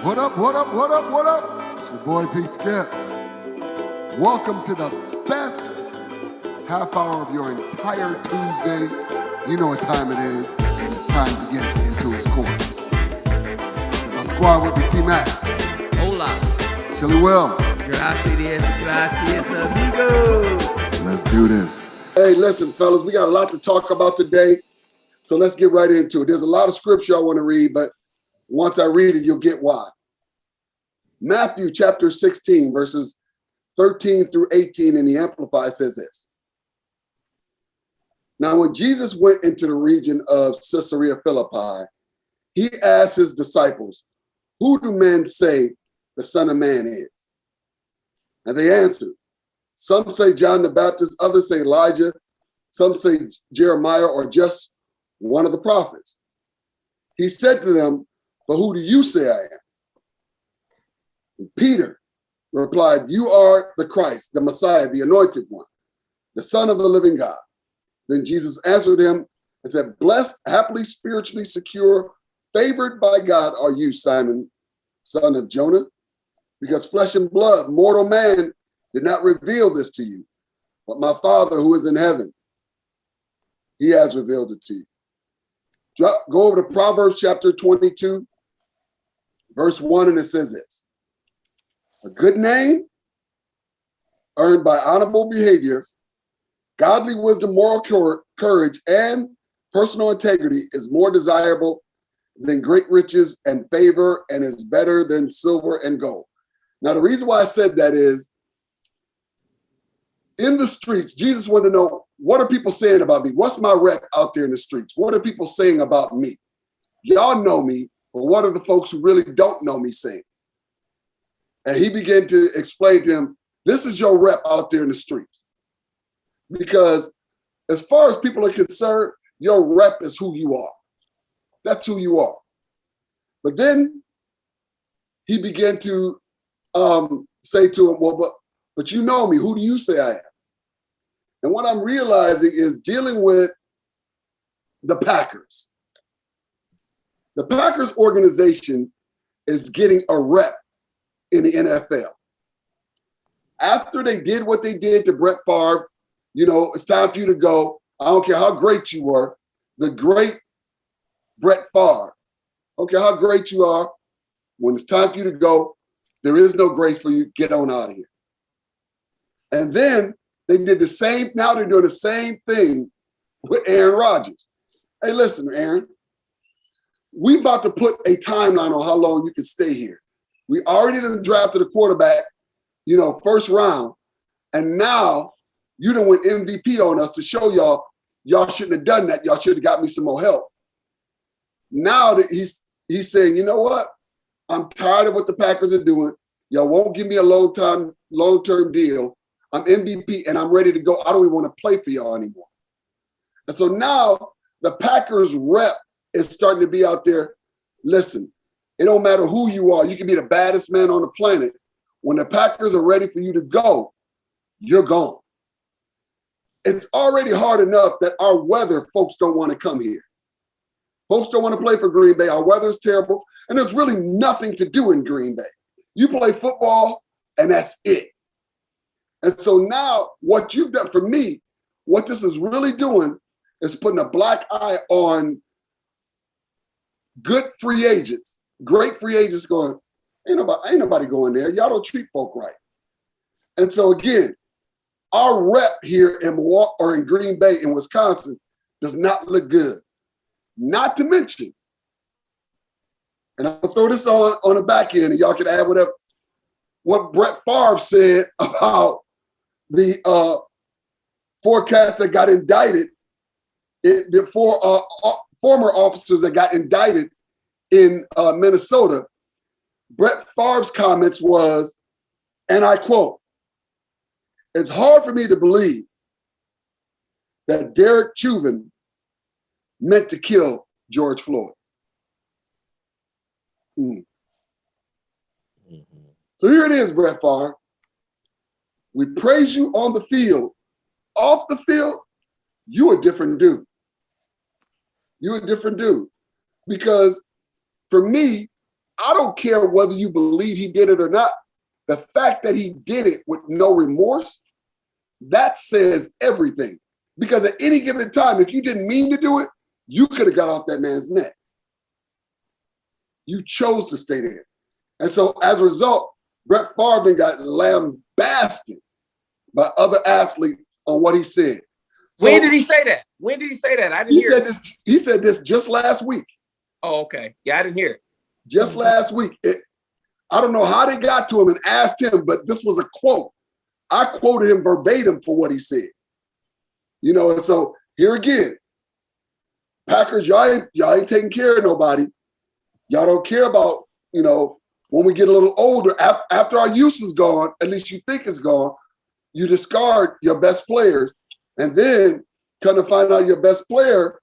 What up, what up, what up, what up? It's your boy P. Skip. Welcome to the best half hour of your entire Tuesday. You know what time it is. It's time to get into his court. My squad with me, T-Mac. Hola. Chili Will. Gracias, amigo. Let's do this. Hey, listen, fellas, we got a lot to talk about today. So let's get right into it. There's a lot of scripture I want to read, but once I read it, you'll get why. Matthew chapter 16, verses 13 through 18 in the Amplified says this. Now, when Jesus went into the region of Caesarea Philippi, he asked his disciples, "Who do men say the Son of Man is?" And they answered, "Some say John the Baptist, others say Elijah, some say Jeremiah or just one of the prophets." He said to them, "But who do you say I am?" And Peter replied, "You are the Christ, the Messiah, the anointed one, the Son of the living God." Then Jesus answered him and said, "Blessed, happily, spiritually secure, favored by God are you, Simon, son of Jonah, because flesh and blood, mortal man, did not reveal this to you, but my Father who is in heaven, he has revealed it to you." Go over to Proverbs chapter 22, verse 1, and it says this. "A good name earned by honorable behavior, godly wisdom, moral courage, and personal integrity is more desirable than great riches and favor, and is better than silver and gold." Now, the reason why I said that is, in the streets, Jesus wanted to know, what are people saying about me? What's my rep out there in the streets? What are people saying about me? Y'all know me, but what are the folks who really don't know me saying? And he began to explain to them, this is your rep out there in the streets. Because as far as people are concerned, your rep is who you are. That's who you are. But then he began to say to him, "Well, but you know me. Who do you say I am?" And what I'm realizing is dealing with the Packers. The Packers organization is getting a rep in the NFL. After they did what they did to Brett Favre, it's time for you to go. I don't care how great you were. The great Brett Favre. I don't care how great you are. When it's time for you to go, there is no grace for you. Get on out of here. And then they did the same. Now they're doing the same thing with Aaron Rodgers. Hey, listen, Aaron, we about to put a timeline on how long you can stay here. We already done drafted a quarterback, first round. And now you done went MVP on us to show y'all shouldn't have done that. Y'all should have got me some more help. Now that he's saying, you know what? I'm tired of what the Packers are doing. Y'all won't give me a long-term deal. I'm MVP and I'm ready to go. I don't even want to play for y'all anymore. And so now the Packers rep is starting to be out there. Listen, it don't matter who you are. You can be the baddest man on the planet. When the Packers are ready for you to go, you're gone. It's already hard enough that our weather, folks don't want to come here. Folks don't want to play for Green Bay. Our weather is terrible. And there's really nothing to do in Green Bay. You play football and that's it. And so now what you've done for me, what this is really doing is putting a black eye on good free agents, great free agents going, ain't nobody going there. Y'all don't treat folk right. And so again, our rep here in Milwaukee or in Green Bay in Wisconsin does not look good. Not to mention, and I'll throw this on the back end and y'all can add whatever, what Brett Favre said about the four cats that got indicted, the four former officers that got indicted in Minnesota. Brett Favre's comments was, and I quote, "It's hard for me to believe that Derek Chauvin meant to kill George Floyd." So here it is, Brett Favre. We praise you on the field. Off the field, you a different dude. You're a different dude. Because for me, I don't care whether you believe he did it or not. The fact that he did it with no remorse, that says everything. Because at any given time, if you didn't mean to do it, you could have got off that man's neck. You chose to stay there. And so as a result, Brett Favre got lambasted by other athletes on what he said. So, when did he say that? When did he say that? I didn't hear it. He said this just last week. Oh, okay. Yeah, I didn't hear it. Just last week. I don't know how they got to him and asked him, but this was a quote. I quoted him verbatim for what he said. You know, and so here again, Packers, y'all ain't taking care of nobody. Y'all don't care about, you know, when we get a little older, after our use is gone, at least you think it's gone, you discard your best players. And then come to find out your best player,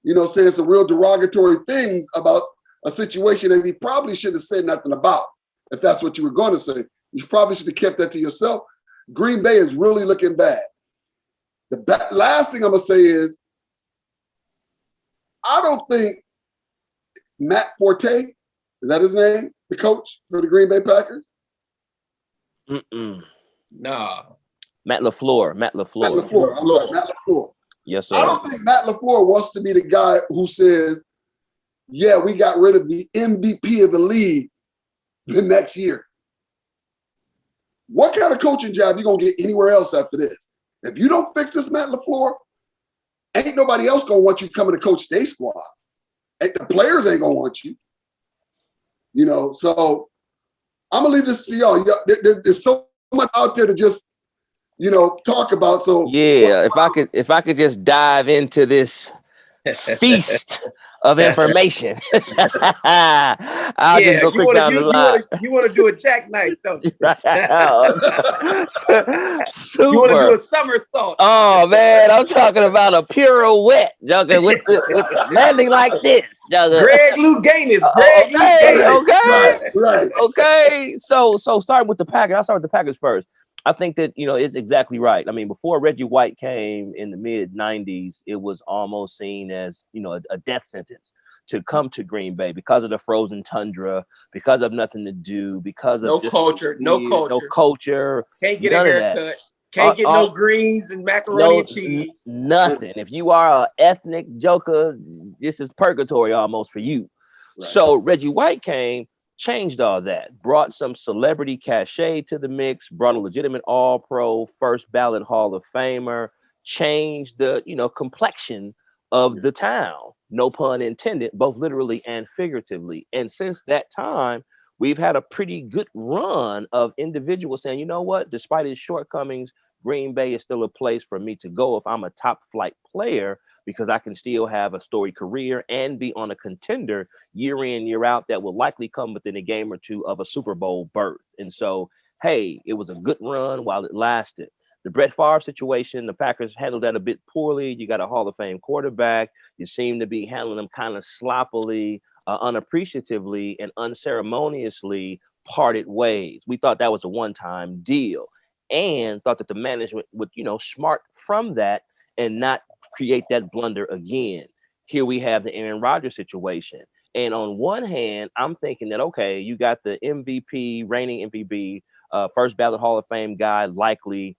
you know, saying some real derogatory things about a situation that he probably shouldn't have said nothing about. If that's what you were going to say, you probably should have kept that to yourself. Green Bay is really looking bad. The last thing I'm going to say is, I don't think Matt Forte, is that his name? The coach for the Green Bay Packers? Nah. Matt LaFleur. I'm sorry, Matt LaFleur. Yes, sir. I don't think Matt LaFleur wants to be the guy who says, yeah, we got rid of the MVP of the league the next year. What kind of coaching job you going to get anywhere else after this? If you don't fix this, Matt LaFleur, ain't nobody else going to want you coming to coach their squad. The players ain't going to want you. You know, so I'm going to leave this to y'all. There's so much out there to just, you know, talk about. So yeah, if I could just dive into this feast of information. I'll just go quick down the line. You want to do a jackknife, don't you? Super. You want to do a somersault. Oh man, I'm talking about a pirouette, Jugger, with landing like this, Jugger. Greg Louganis. Okay. Right. Okay. So starting with the Packers, I'll start with the Packers first. I think that, you know, it's exactly right. I mean, before Reggie White came in the mid 90s, it was almost seen as, you know, a death sentence to come to Green Bay because of the frozen tundra, because of nothing to do, because of no culture. Can't get a haircut. Can't get no greens and macaroni and cheese. Nothing. If you are an ethnic joker, this is purgatory almost for you. Right. So Reggie White came, changed all that, brought some celebrity cachet to the mix, brought a legitimate all-pro, first ballot Hall of Famer, changed the, you know, complexion of the town, no pun intended, both literally and figuratively. And since that time, we've had a pretty good run of individuals saying, you know what, despite his shortcomings, Green Bay is still a place for me to go if I'm a top flight player, because I can still have a storied career and be on a contender year in, year out that will likely come within a game or two of a Super Bowl berth. And so, hey, it was a good run while it lasted. The Brett Favre situation, the Packers handled that a bit poorly. You got a Hall of Fame quarterback. You seem to be handling them kind of sloppily, unappreciatively, and unceremoniously parted ways. We thought that was a one-time deal and thought that the management would, you know, smart from that and not create that blunder again. Here we have the Aaron Rodgers situation. And on one hand, I'm thinking that, okay, you got the MVP, reigning MVP, first ballot Hall of Fame guy, likely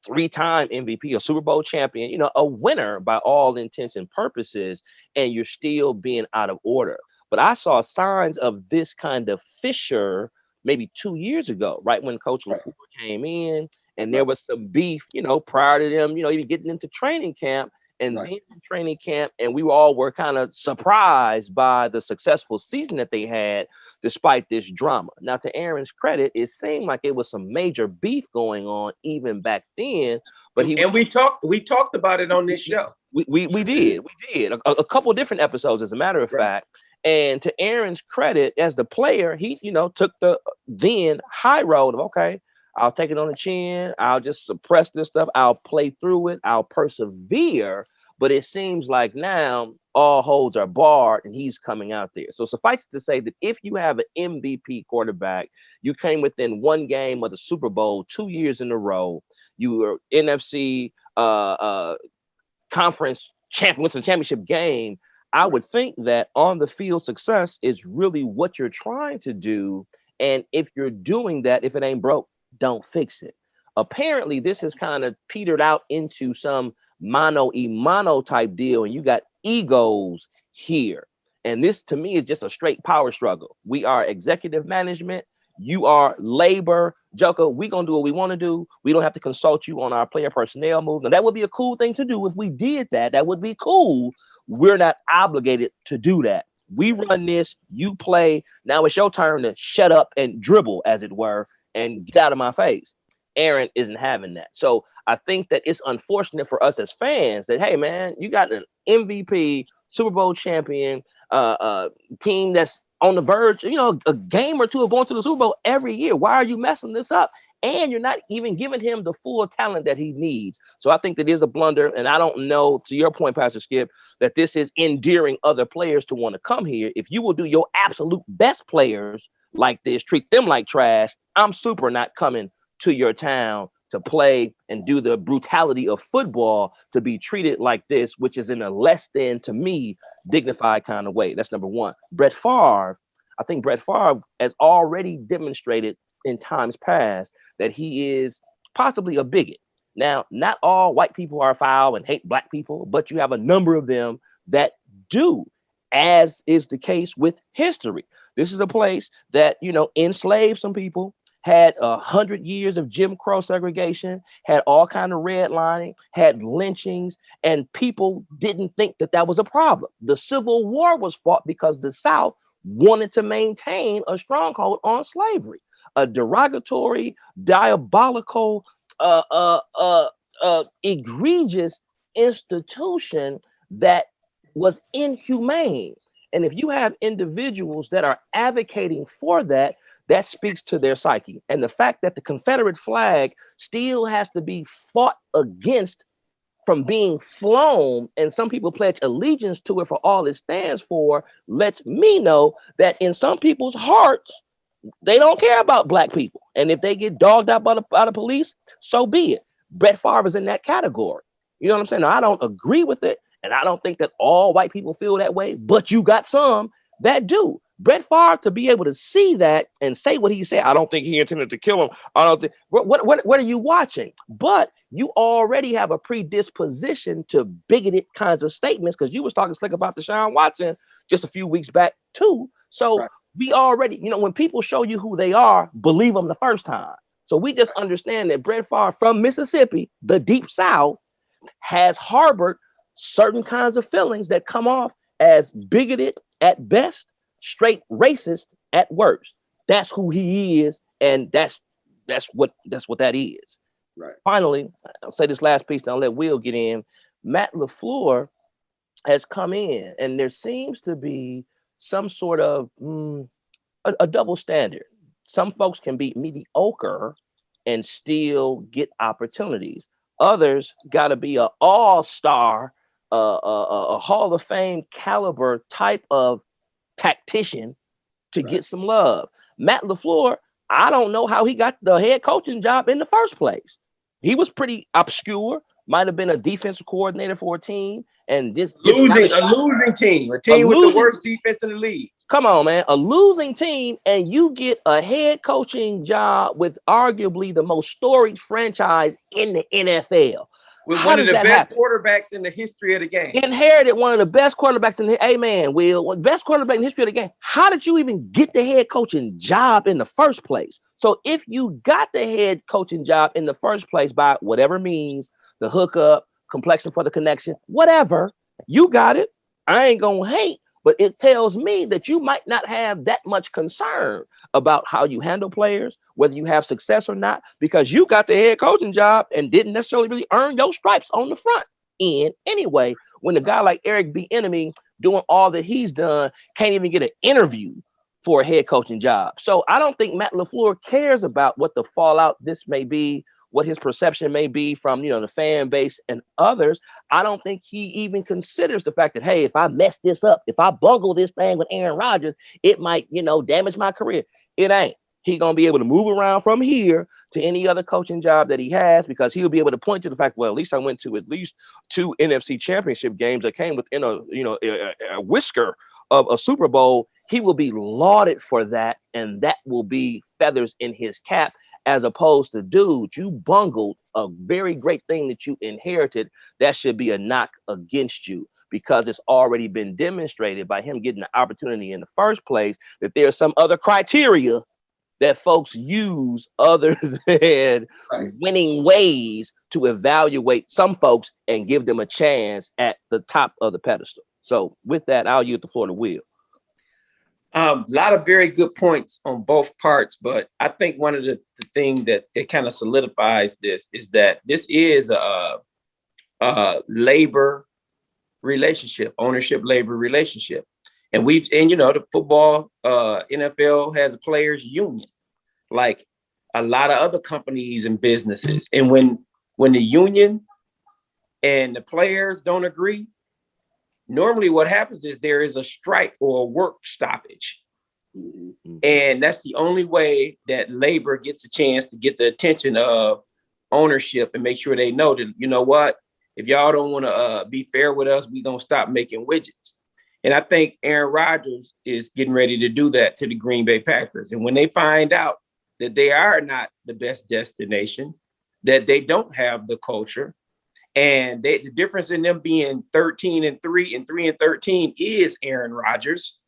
three-time MVP, a Super Bowl champion, you know, a winner by all intents and purposes, and you're still being out of order. But I saw signs of this kind of fissure maybe 2 years ago, right when Coach LaFleur came in, and there was some beef, you know, prior to them, you know, even getting into training camp. And then in training camp, and we all were kind of surprised by the successful season that they had despite this drama. Now, to Aaron's credit, it seemed like it was some major beef going on even back then. But we talked about it on this show. We did a couple of different episodes, as a matter of fact. And to Aaron's credit, as the player, he, you know, took the then high road of, okay, I'll take it on the chin. I'll just suppress this stuff. I'll play through it. I'll persevere. But it seems like now all holds are barred and he's coming out there. So suffice it to say that if you have an MVP quarterback, you came within one game of the Super Bowl 2 years in a row. You were NFC conference champion, went to the championship game. I would think that on the field success is really what you're trying to do. And if you're doing that, if it ain't broke, don't fix it. Apparently, this has kind of petered out into some mano-a-mano type deal, and you got egos here. And this, to me, is just a straight power struggle. We are executive management. You are labor. Joker, we're going to do what we want to do. We don't have to consult you on our player personnel moves. And that would be a cool thing to do if we did that. That would be cool. We're not obligated to do that. We run this, you play. Now it's your turn to shut up and dribble, as it were, and get out of my face. Aaron isn't having that. So I think that it's unfortunate for us as fans that, hey, man, you got an MVP, Super Bowl champion, team that's on the verge, a game or two of going to the Super Bowl every year. Why are you messing this up? And you're not even giving him the full talent that he needs. So I think that is a blunder. And I don't know, to your point, Pastor Skip, that this is endearing other players to want to come here. If you will do your absolute best players like this, treat them like trash, I'm super not coming to your town to play and do the brutality of football to be treated like this, which is in a less than, to me, dignified kind of way. That's number one. Brett Favre, I think Brett Favre has already demonstrated in times past that he is possibly a bigot. Now, not all white people are foul and hate black people, but you have a number of them that do, as is the case with history. This is a place that, enslaved some people, had 100 years of Jim Crow segregation, had all kind of redlining, had lynchings, and people didn't think that that was a problem. The Civil War was fought because the South wanted to maintain a stronghold on slavery, a derogatory, diabolical, egregious institution that was inhumane. And if you have individuals that are advocating for that, that speaks to their psyche. And the fact that the Confederate flag still has to be fought against from being flown, and some people pledge allegiance to it for all it stands for, lets me know that in some people's hearts, they don't care about black people. And if they get dogged out by the police, so be it. Brett Favre is in that category. You know what I'm saying? Now, I don't agree with it, and I don't think that all white people feel that way, but you got some that do. Brett Favre, to be able to see that and say what he said, I don't think he intended to kill him. I don't think. What are you watching? But you already have a predisposition to bigoted kinds of statements, because you was talking slick about Deshaun Watson just a few weeks back too. So right. We already, when people show you who they are, believe them the first time. So we just understand that Brett Favre from Mississippi, the deep South, has harbored certain kinds of feelings that come off as bigoted at best, straight racist at worst. That's who he is, and that's what that is. Right. Finally, I'll say this last piece, and I'll let Will get in. Matt LaFleur has come in, and there seems to be some sort of a double standard. Some folks can be mediocre and still get opportunities. Others got to be an all-star, a Hall of Fame caliber type of tactician to get some love. Matt LaFleur, I don't know how he got the head coaching job in the first place. He was pretty obscure, might have been a defensive coordinator for a team, and a losing team, a team with the worst defense in the league. Come on, man, a losing team, and you get a head coaching job with arguably the most storied franchise in the NFL. With one of the best quarterbacks in the history of the game. Inherited one of the best quarterbacks in the best quarterback in the history of the game. How did you even get the head coaching job in the first place? So if you got the head coaching job in the first place by whatever means, the hookup, complexion for the connection, whatever, you got it. I ain't gonna hate, but it tells me that you might not have that much concern about how you handle players, whether you have success or not, because you got the head coaching job and didn't necessarily really earn your stripes on the front end anyway. When a guy like Eric Bieniemy doing all that he's done can't even get an interview for a head coaching job. So I don't think Matt LaFleur cares about what the fallout this may be, what his perception may be from, the fan base and others. I don't think he even considers the fact that, hey, if I mess this up, if I bungle this thing with Aaron Rodgers, it might, damage my career. It ain't. He going to be able to move around from here to any other coaching job that he has, because he'll be able to point to the fact, well, at least I went to at least 2 NFC championship games that came within a whisker of a Super Bowl. He will be lauded for that, and that will be feathers in his cap, as opposed to, dude, you bungled a very great thing that you inherited. That should be a knock against you, because it's already been demonstrated by him getting the opportunity in the first place that there's some other criteria that folks use other than winning ways to evaluate some folks and give them a chance at the top of the pedestal. So with that, I'll yield the floor to Will. A lot of very good points on both parts, but I think one of the thing that kind of solidifies this is that this is a labor relationship, ownership labor relationship. And the football, NFL has a players union, like a lot of other companies and businesses. And when the union and the players don't agree, normally what happens is there is a strike or a work stoppage. Mm-hmm. And that's the only way that labor gets a chance to get the attention of ownership and make sure they know that, you know what, if y'all don't want to be fair with us, we're going to stop making widgets. And I think Aaron Rodgers is getting ready to do that to the Green Bay Packers. And when they find out that they are not the best destination, that they don't have the culture, and the difference in them being 13-3 and 3-13 is Aaron Rodgers.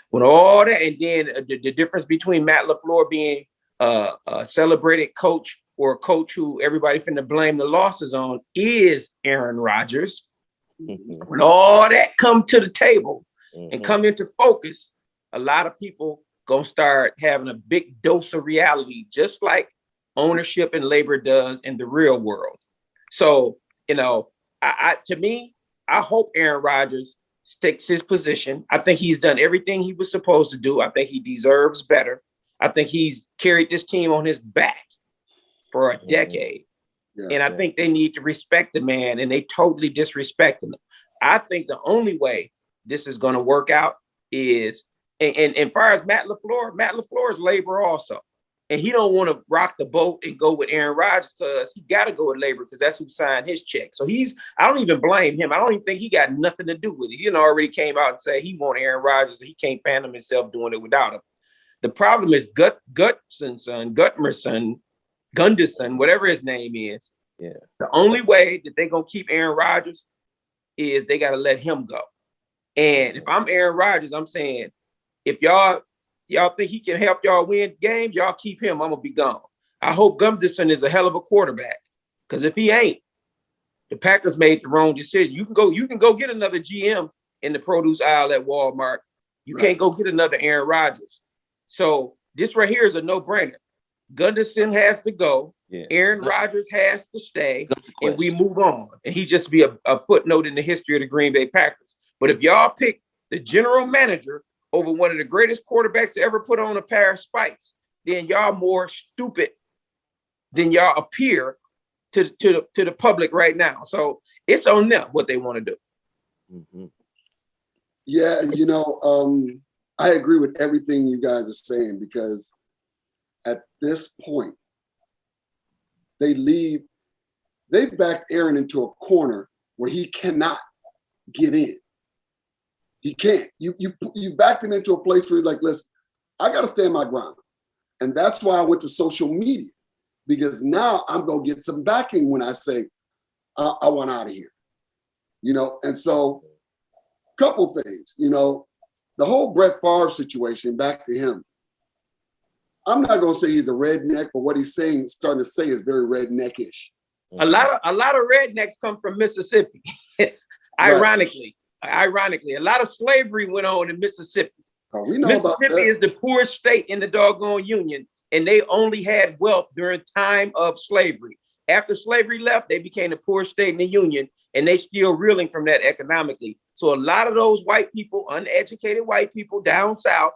When all that, and then the difference between Matt LaFleur being a celebrated coach or a coach who everybody finna blame the losses on is Aaron Rodgers. Mm-hmm. When all that come to the table and come into focus, a lot of people gonna start having a big dose of reality, just like ownership and labor does in the real world. So, I hope Aaron Rodgers sticks his position. I think he's done everything he was supposed to do. I think he deserves better. I think he's carried this team on his back for a decade. Yeah, and I think they need to respect the man, and they totally disrespect him. I think the only way this is going to work out is, and as far as Matt LaFleur is labor also. And he don't want to rock the boat and go with Aaron Rodgers because he got to go with labor because that's who signed his check. So I don't even blame him. I don't even think he got nothing to do with it. He already came out and said he want Aaron Rodgers. And he can't fathom himself doing it without him. The problem is Gunderson, whatever his name is. Yeah. The only way that they're going to keep Aaron Rodgers is they got to let him go. And if I'm Aaron Rodgers, I'm saying, if y'all think he can help y'all win games, y'all keep him. I'm going to be gone. I hope Gunderson is a hell of a quarterback, because if he ain't, the Packers made the wrong decision. You can go get another GM in the produce aisle at Walmart. You can't go get another Aaron Rodgers. So this right here is a no-brainer. Gunderson has to go. Yeah. Aaron Rodgers has to stay, and we move on. And he just be a footnote in the history of the Green Bay Packers. But if y'all pick the general manager over one of the greatest quarterbacks to ever put on a pair of spikes, then y'all more stupid than y'all appear to the public right now. So it's on them what they want to do. Mm-hmm. Yeah, I agree with everything you guys are saying, because at this point, they backed Aaron into a corner where he cannot get in. He can't. You backed him into a place where he's like, listen, I got to stand my ground. And that's why I went to social media, because now I'm going to get some backing when I say, I want out of here. And so couple things, the whole Brett Favre situation, back to him. I'm not going to say he's a redneck, but what he's starting to say is very redneckish. A lot of rednecks come from Mississippi. Ironically, a lot of slavery went on in Mississippi. Oh, we know Mississippi is the poorest state in the doggone union, and they only had wealth during time of slavery. After slavery left, they became the poorest state in the union, and they still reeling from that economically. So a lot of those white people, uneducated white people down south,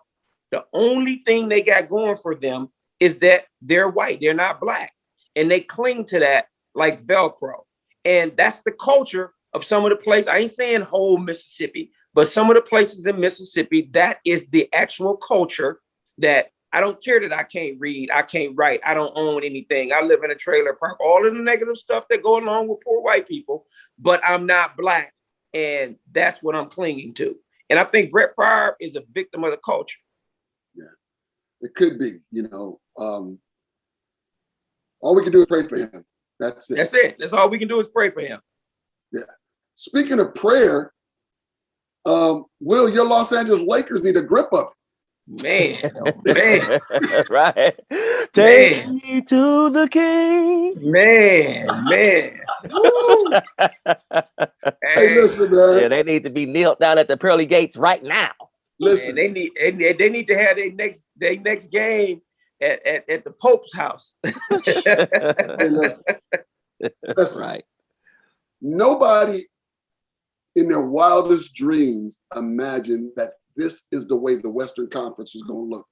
the only thing they got going for them is that they're white, they're not black, and they cling to that like Velcro. And that's the culture of some of the places. I ain't saying whole Mississippi, but some of the places in Mississippi, that is the actual culture that I don't care that I can't read, I can't write, I don't own anything. I live in a trailer park, all of the negative stuff that go along with poor white people, but I'm not black. And that's what I'm clinging to. And I think Brett Favre is a victim of the culture. Yeah, it could be, all we can do is pray for him. That's it. That's it. That's all we can do is pray for him. Yeah. Speaking of prayer, Will, your Los Angeles Lakers need a grip of it. Man, man. Right. Take me to the king. Man. Hey, listen, man. Yeah, they need to be knelt down at the pearly gates right now. Listen, Man, they need to have their next game at the Pope's house. hey, listen. Right. Nobody in their wildest dreams imagined that this is the way the Western Conference was going to look,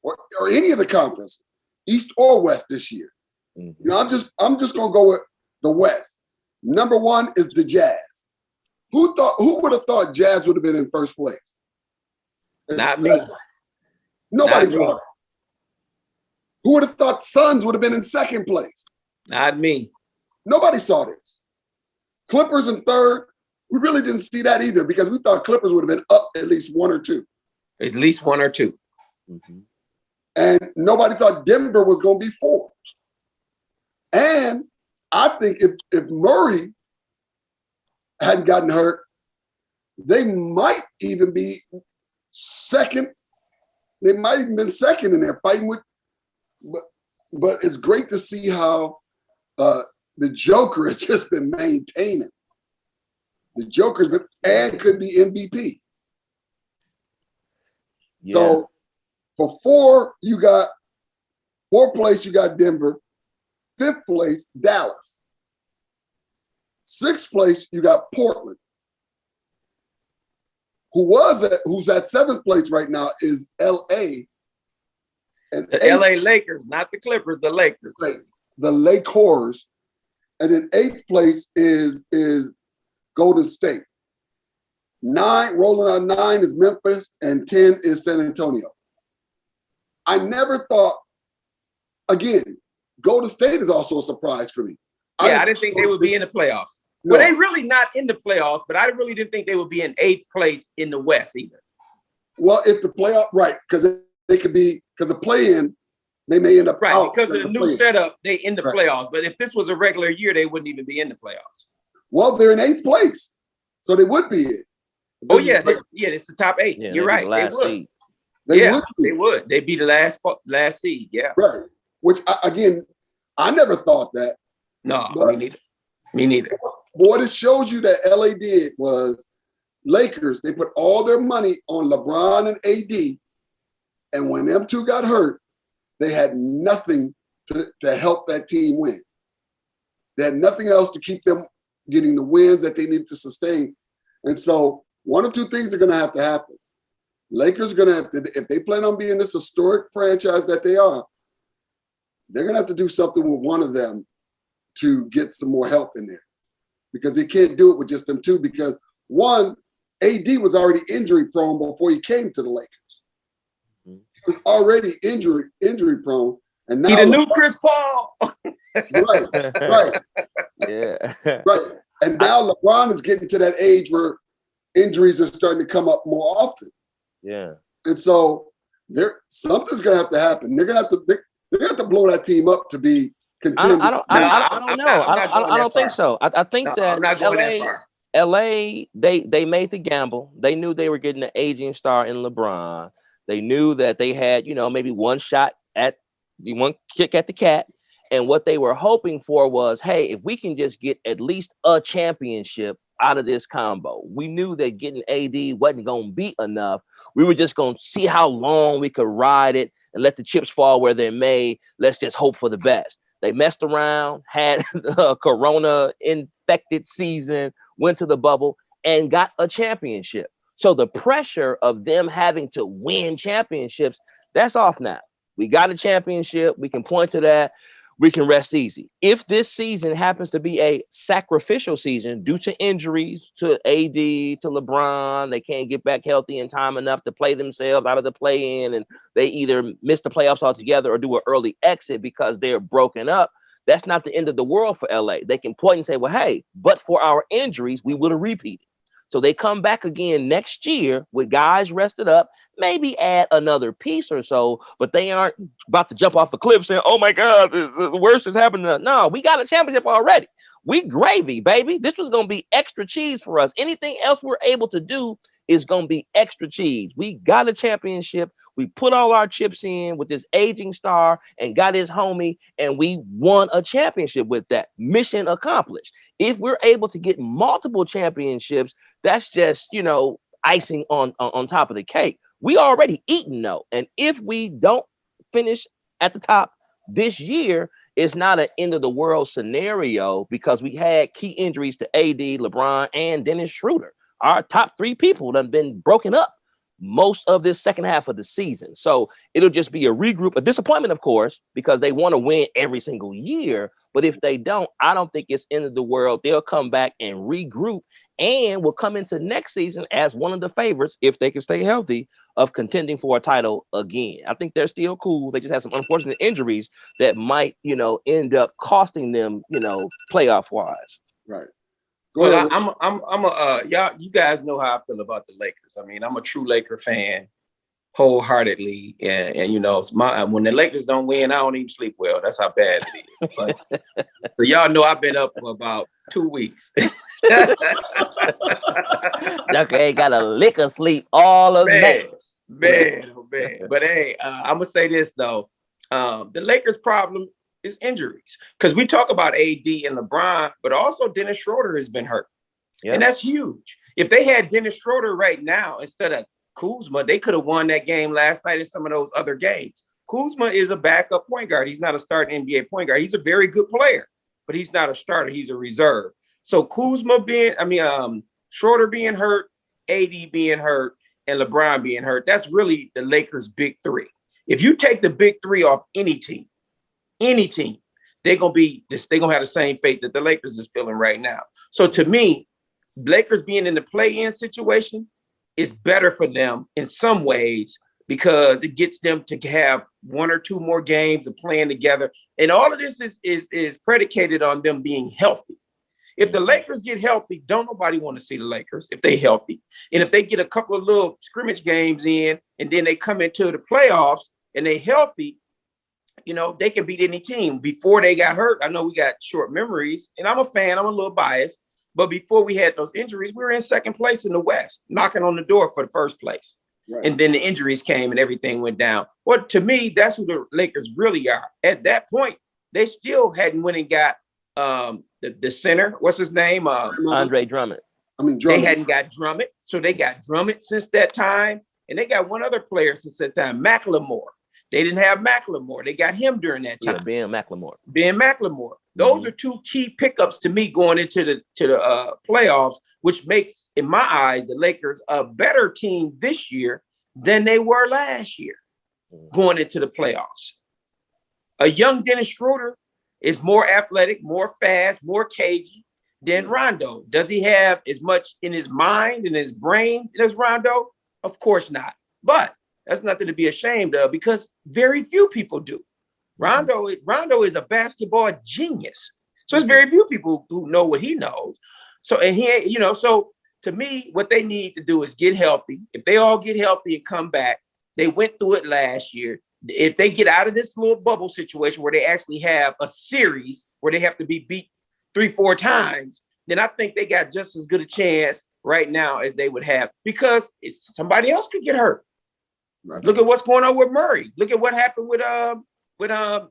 or any of the conferences, East or West this year. Mm-hmm. I'm just going to go with the West. Number one is the Jazz. Who would have thought Jazz would have been in first place? Not me. Nobody Not me. thought it. Who would have thought Suns would have been in second place? Not me. Nobody saw this. Clippers in third. We really didn't see that either because we thought Clippers would have been up at least one or two. At least one or two. Mm-hmm. And nobody thought Denver was going to be fourth. And I think if Murray hadn't gotten hurt, they might even be second. They might even been second in there fighting with. But it's great to see how the Joker has just been maintaining. The Joker's been and could be MVP. Yeah. So for fourth place, you got Denver. Fifth place, Dallas. Sixth place, you got Portland. Who's at seventh place right now is LA. And The LA Lakers, not the Clippers, the Lakers. The Lakers. And in eighth place is Golden State. Rolling on 9 is Memphis, and 10 is San Antonio. I never thought, again, Golden State is also a surprise for me. I didn't think they would be in the playoffs. No. Well, they really not in the playoffs, but I really didn't think they would be in 8th place in the West either. Well, if the playoff, right, because they could be, because the play-in, they may end up Right, out. because of the new play-in. setup, they in the Right. playoffs. But if this was a regular year, they wouldn't even be in the playoffs. Well, they're in 8th place, so they would be in. Oh, yeah, it's the top 8. Yeah, You're they'd be right, the they last would. seed. They would be. They would. They'd be the last seed, yeah. Right, which, again, I never thought that. No, But- Me neither. But what it shows you that LA did was Lakers, they put all their money on LeBron and AD, and when them two got hurt, they had nothing to help that team win. They had nothing else to keep them getting the wins that they needed to sustain. And so one of two things are going to have to happen. Lakers are going to have to, if they plan on being this historic franchise that they are, they're going to have to do something with one of them to get some more help in there. Because they can't do it with just them two, because one, AD was already injury prone before he came to the Lakers. Mhm. He was already injury prone. And now He the new Chris Paul. right. Yeah. Right. And now LeBron is getting to that age where injuries are starting to come up more often. Yeah. And so something's gonna have to happen. They're gonna have to blow that team up to be contenders. I don't know. I don't think so. I think that I'm not going that far. LA, they made the gamble. They knew they were getting an aging star in LeBron. They knew that they had, maybe one kick at the cat. And what they were hoping for was, hey, if we can just get at least a championship out of this combo. We knew that getting AD wasn't going to be enough. We were just going to see how long we could ride it and let the chips fall where they may. Let's just hope for the best. They messed around, had a corona-infected season, went to the bubble, and got a championship. So the pressure of them having to win championships, that's off now. We got a championship. We can point to that. we can rest easy. If this season happens to be a sacrificial season due to injuries to AD, to LeBron, they can't get back healthy in time enough to play themselves out of the play-in, and they either miss the playoffs altogether or do an early exit because they're broken up, that's not the end of the world for LA. They can point and say, well, hey, but for our injuries, we would have repeated. So they come back again next year with guys rested up, maybe add another piece or so, but they aren't about to jump off a cliff saying, oh my God, the worst is happening. No, we got a championship already. We gravy, baby. This was going to be extra cheese for us. Anything else we're able to do is going to be extra cheese. We got a championship. We put all our chips in with this aging star and got his homie, and we won a championship with that. Mission accomplished. If we're able to get multiple championships, that's just, icing on top of the cake. We already eaten though. And if we don't finish at the top this year, it's not an end of the world scenario because we had key injuries to AD, LeBron, and Dennis Schroeder. Our top three people have been broken up most of this second half of the season. So it'll just be a regroup, a disappointment, of course, because they want to win every single year. But if they don't, I don't think it's end of the world. They'll come back and regroup and will come into next season as one of the favorites, if they can stay healthy, of contending for a title again. I think they're still cool. They just have some unfortunate injuries that might, end up costing them, playoff wise. Right. Well, y'all, you guys know how I feel about the Lakers. I mean, I'm a true Laker fan wholeheartedly. And it's when the Lakers don't win, I don't even sleep well. That's how bad it is. But, so y'all know I've been up for about 2 weeks. Junker ain't got a lick of sleep all of night. Man. But hey, I'm gonna say this though. The Lakers' problem is injuries. Because we talk about AD and LeBron, but also Dennis Schroeder has been hurt. Yeah. And that's huge. If they had Dennis Schroeder right now instead of Kuzma, they could have won that game last night in some of those other games. Kuzma is a backup point guard. He's not a starting NBA point guard. He's a very good player, but he's not a starter. He's a reserve. So Schroeder being hurt, AD being hurt, and LeBron being hurt, that's really the Lakers' big three. If you take the big three off any team, they're gonna have the same fate that the Lakers is feeling right now. So to me, Lakers being in the play-in situation is better for them in some ways because it gets them to have one or two more games of playing together. And all of this is predicated on them being healthy. If the Lakers get healthy, don't nobody want to see the Lakers if they healthy. And if they get a couple of little scrimmage games in and then they come into the playoffs and they healthy, they can beat any team. Before they got hurt, I know we got short memories, and I'm a fan, I'm a little biased, but before we had those injuries, we were in second place in the West, knocking on the door for the first place. Right. And then the injuries came and everything went down. Well, to me, that's who the Lakers really are. At that point, they still hadn't went and got the center, what's his name? Andre Drummond. They hadn't got Drummond, so they got Drummond since that time, and they got one other player since that time, McLemore. They didn't have McLemore. They got him during that time. Yeah, Ben McLemore. Those are two key pickups to me going into the playoffs, which makes, in my eyes, the Lakers a better team this year than they were last year going into the playoffs. A young Dennis Schroeder is more athletic, more fast, more cagey than Rondo. Does he have as much in his mind and his brain as Rondo? Of course not. But that's nothing to be ashamed of because very few people do. Rondo is a basketball genius. So there's very few people who know what he knows. So, and he, so to me, what they need to do is get healthy. If they all get healthy and come back, they went through it last year. If they get out of this little bubble situation where they actually have a series where they have to be beat 3-4 times, then I think they got just as good a chance right now as they would have because somebody else could get hurt. Right. Look at what's going on with Murray. Look at what happened with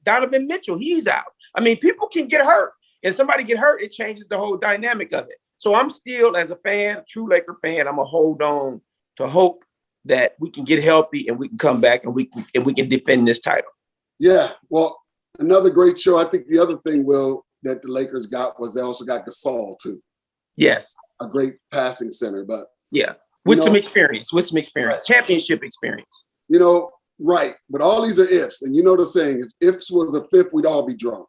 Donovan Mitchell. He's out. People can get hurt, and somebody get hurt, it changes the whole dynamic of it. So I'm still, as a fan, true Laker fan, I'm gonna hold on to hope that we can get healthy and we can come back and we can defend this title. Yeah, well, another great show. I think the other thing, Will, that the Lakers got was they also got Gasol too. Yes, a great passing center, but yeah. With some experience, right. Championship experience. Right. But all these are ifs. And you know the saying, if ifs were the fifth, we'd all be drunk.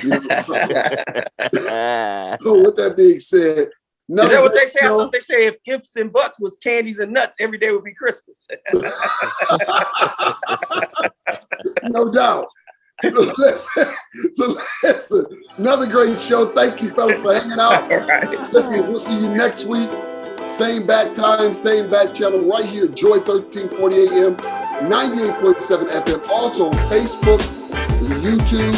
You know, so with that being said, Is that what they say? I thought they say if ifs and buts was candies and nuts, every day would be Christmas. No doubt. So listen, another great show. Thank you, fellas, for hanging out. All right. Listen, we'll see you next week. Same bat time, same bat channel, right here, Joy 1340 AM, 98.7 FM. Also on Facebook and YouTube.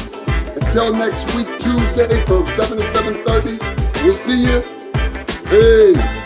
Until next week, Tuesday from 7 to 7:30. We'll see you. Peace.